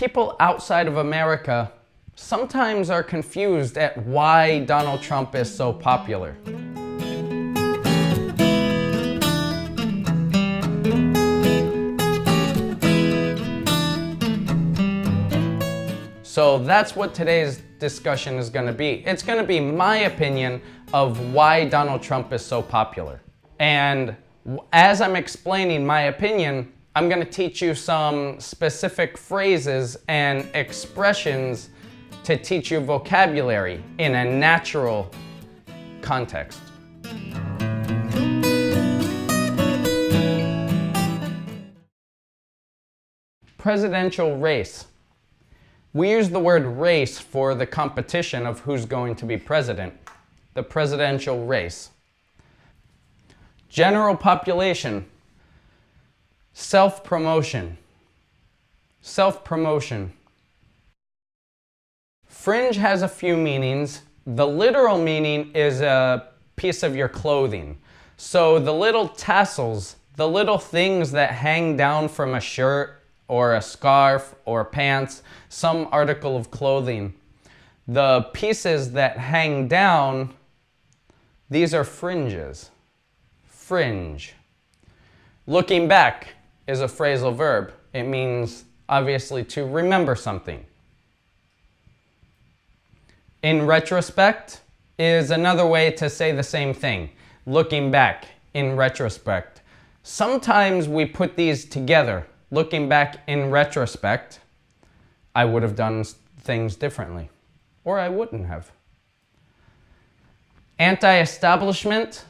people outside of America sometimes are confused at why Donald Trump is so popular. So that's what today's discussion is going to be. It's going to be my opinion of why Donald Trump is so popular. And as I'm explaining my opinion, I'm going to teach you some specific phrases and expressions to teach you vocabulary in a natural context. Presidential race. We use the word race for the competition of who's going to be president. The presidential race. General population. Self-promotion. Self-promotion. Fringe has a few meanings. The literal meaning is a piece of your clothing. So the little tassels, the little things that hang down from a shirt or a scarf or pants, some article of clothing. The pieces that hang down, these are fringes. Fringe. Looking back is a phrasal verb. It means, obviously, to remember something. In retrospect is another way to say the same thing. Looking back, in retrospect. Sometimes we put these together. Looking back in retrospect, I would have done things differently, or I wouldn't have. Anti-establishment,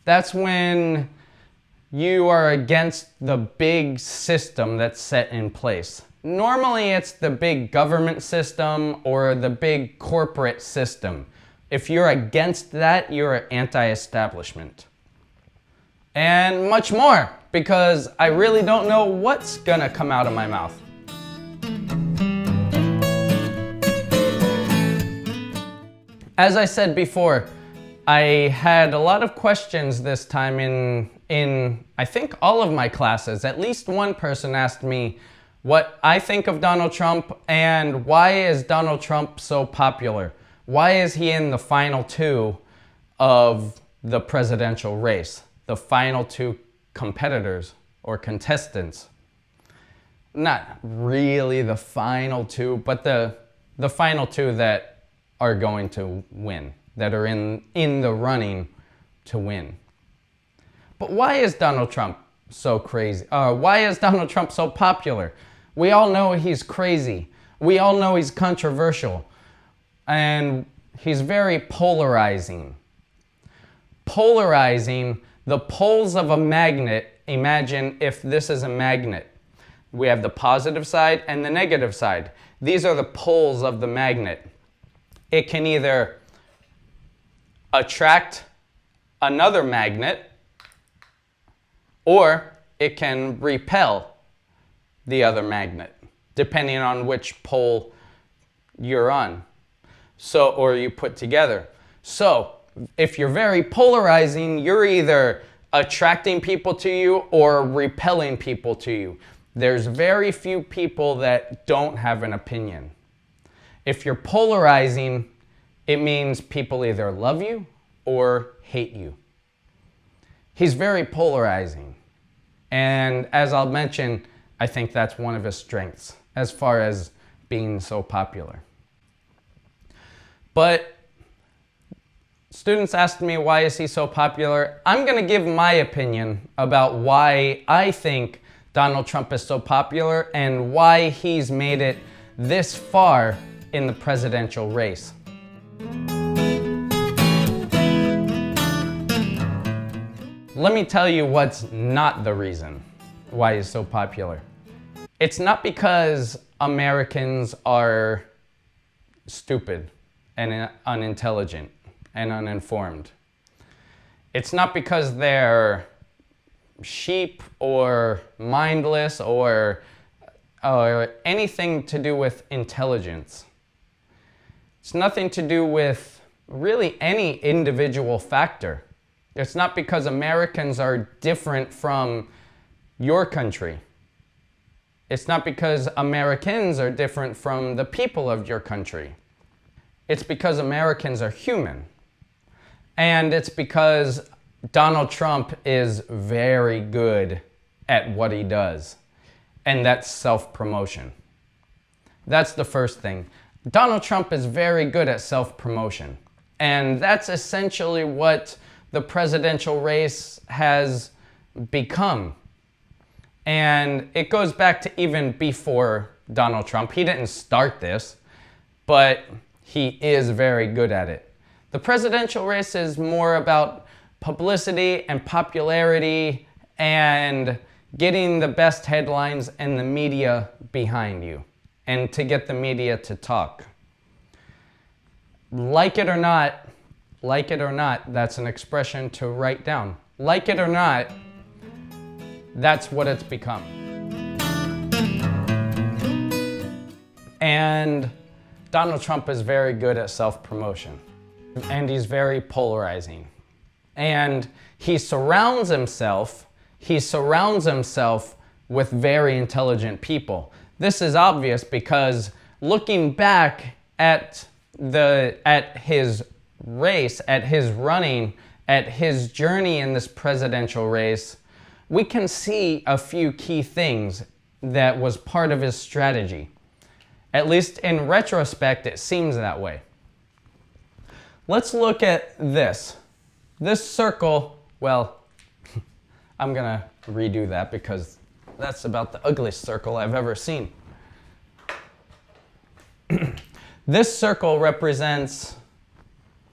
that's when you are against the big system that's set in place. Normally it's the big government system or the big corporate system. If you're against that, you're anti-establishment. And much more, because I really don't know what's gonna come out of my mouth. As I said before, I had a lot of questions this time in I think all of my classes. At least one person asked me what I think of Donald Trump and why is Donald Trump so popular? Why is he in the final two of the presidential race? The final two competitors or contestants. Not really the final two, but the final two that are going to win, that are in the running to win. But why is Donald Trump so crazy? Why is Donald Trump so popular? We all know he's crazy. We all know he's controversial. And he's very polarizing. Polarizing, the poles of a magnet, imagine if this is a magnet. We have the positive side and the negative side. These are the poles of the magnet. It can either attract another magnet or it can repel the other magnet, depending on which pole you're on. So, or you put together. So, if you're very polarizing, you're either attracting people to you or repelling people to you. There's very few people that don't have an opinion. If you're polarizing, it means people either love you or hate you. He's very polarizing. And as I'll mention, I think that's one of his strengths as far as being so popular. But students asked me, why is he so popular? I'm going to give my opinion about why I think Donald Trump is so popular and why he's made it this far in the presidential race. Let me tell you what's not the reason why he's so popular. It's not because Americans are stupid and unintelligent and uninformed. It's not because they're sheep or mindless or anything to do with intelligence. It's nothing to do with really any individual factor. It's not because Americans are different from your country. It's not because Americans are different from the people of your country. It's because Americans are human. And it's because Donald Trump is very good at what he does. And that's self-promotion. That's the first thing. Donald Trump is very good at self-promotion. And that's essentially what the presidential race has become. And it goes back to even before Donald Trump. He didn't start this, but he is very good at it. The presidential race is more about publicity and popularity and getting the best headlines and the media behind you, and to get the media to talk. Like it or not, that's an expression to write down. Like it or not, that's what it's become. And Donald Trump is very good at self-promotion. And he's very polarizing. And he surrounds himself with very intelligent people. This is obvious because looking back at his race, at his running, at his journey in this presidential race, we can see a few key things that was part of his strategy. At least in retrospect, it seems that way. Let's look at this. This circle, well, I'm gonna redo that because that's about the ugliest circle I've ever seen. This circle represents,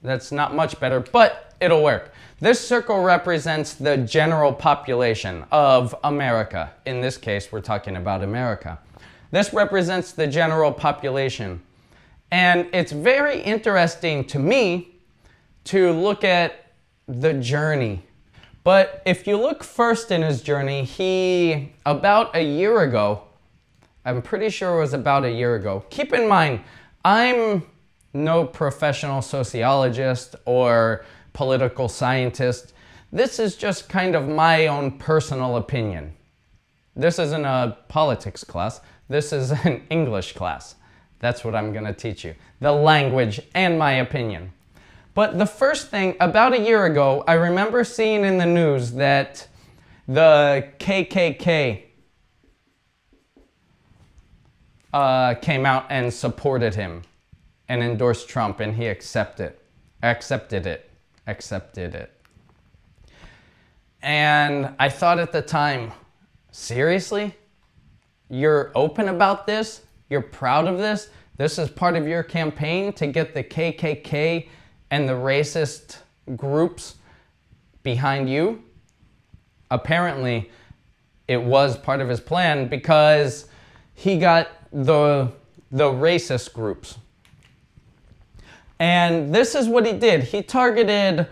that's not much better, but it'll work. This circle represents the general population of America. In this case, we're talking about America. This represents the general population. And it's very interesting to me to look at the journey. But if you look first in his journey, he, about a year ago, I'm pretty sure it was about a year ago. Keep in mind, I'm no professional sociologist or political scientist. This is just kind of my own personal opinion. This isn't a politics class. This is an English class. That's what I'm going to teach you. The language and my opinion. But the first thing, about a year ago, I remember seeing in the news that the KKK came out and supported him and endorsed Trump, and he accepted it. And I thought at the time, seriously? You're open about this? You're proud of this? This is part of your campaign to get the KKK and the racist groups behind you? Apparently, it was part of his plan because he got the racist groups. And this is what he did. He targeted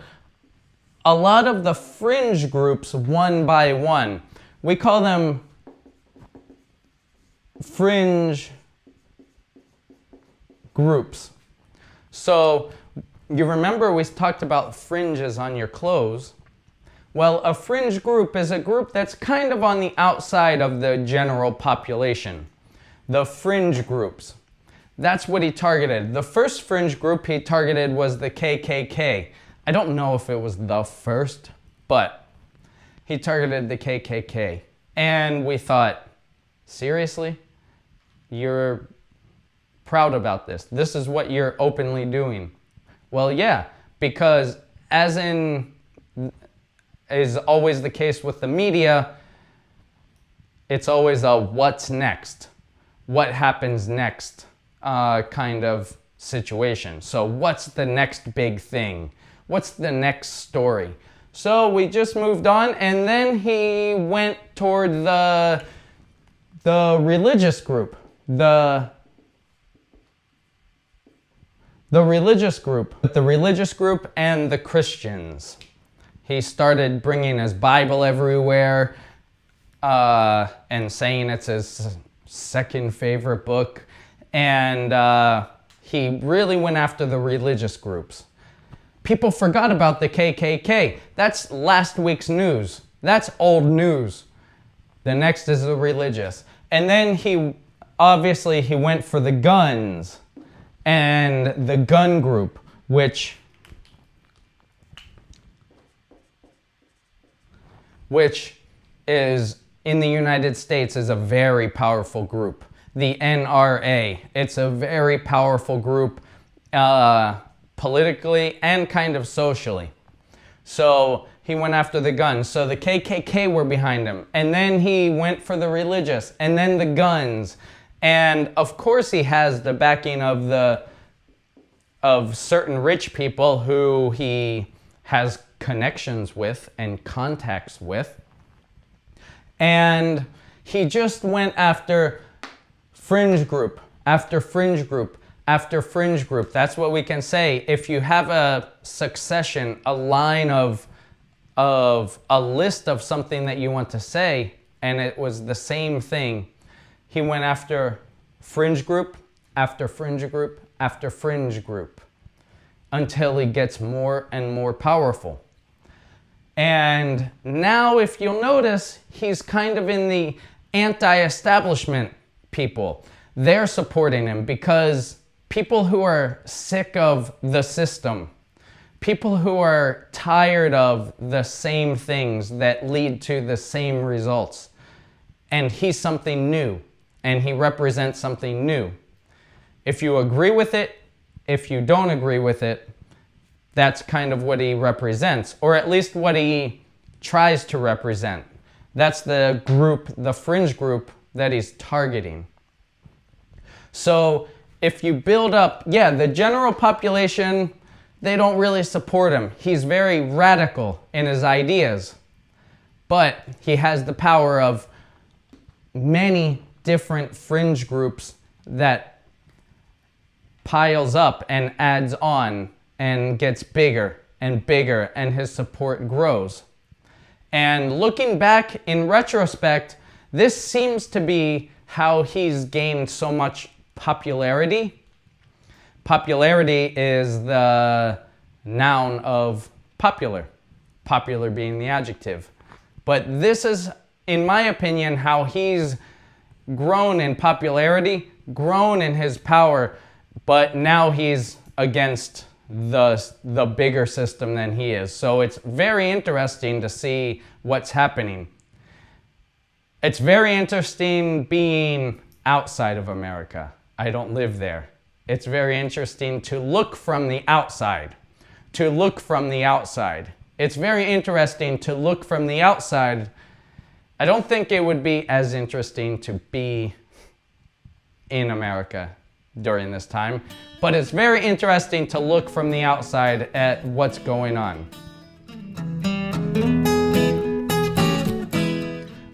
a lot of the fringe groups one by one. We call them fringe groups. So you remember we talked about fringes on your clothes. Well, a fringe group is a group that's kind of on the outside of the general population. The fringe groups. That's what he targeted. The first fringe group he targeted was the KKK. I don't know if it was the first, but he targeted the KKK. And we thought, seriously? You're proud about this? This is what you're openly doing? Well, yeah, because as is always the case with the media, it's always a what's next? What happens next kind of situation. So what's the next big thing? What's the next story? So we just moved on, and then he went toward the religious group. The religious group and the Christians. He started bringing his Bible everywhere and saying it's his second favorite book. And he really went after the religious groups. People forgot about the KKK. That's last week's news. That's old news. The next is the religious. And then he went for the guns and the gun group, which is in the United States is a very powerful group. The NRA, it's a very powerful group politically and kind of socially. So he went after the guns. So the KKK were behind him. And then he went for the religious and then the guns. And of course he has the backing of certain rich people who he has connections with and contacts with. And he just went after fringe group after fringe group after fringe group. That's what we can say. If you have a succession, a line of a list of something that you want to say, and it was the same thing, he went after fringe group after fringe group after fringe group until he gets more and more powerful. And now, if you'll notice, he's kind of in the anti-establishment people. They're supporting him because people who are sick of the system, people who are tired of the same things that lead to the same results, and he's something new, and he represents something new. If you agree with it, if you don't agree with it, that's kind of what he represents, or at least what he tries to represent. That's the group, the fringe group that he's targeting. So if you build up, the general population, they don't really support him. He's very radical in his ideas, but he has the power of many different fringe groups that piles up and adds on and gets bigger and bigger, and his support grows. And looking back in retrospect, this seems to be how he's gained so much popularity. Popularity is the noun of popular, popular being the adjective. But this is, in my opinion, how he's grown in popularity, grown in his power, but now he's against the bigger system than he is. So it's very interesting to see what's happening. It's very interesting being outside of America. I don't live there. It's very interesting to look from the outside. To look from the outside. It's very interesting to look from the outside. I don't think it would be as interesting to be in America during this time, but it's very interesting to look from the outside at what's going on.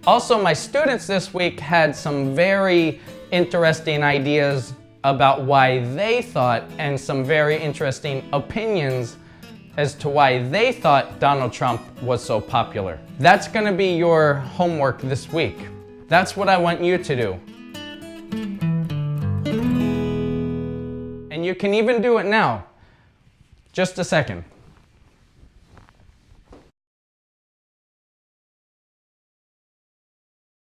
Also, my students this week had some very interesting ideas about why they thought, and some very interesting opinions as to why they thought Donald Trump was so popular. That's going to be your homework this week. That's what I want you to do. And you can even do it now. Just a second.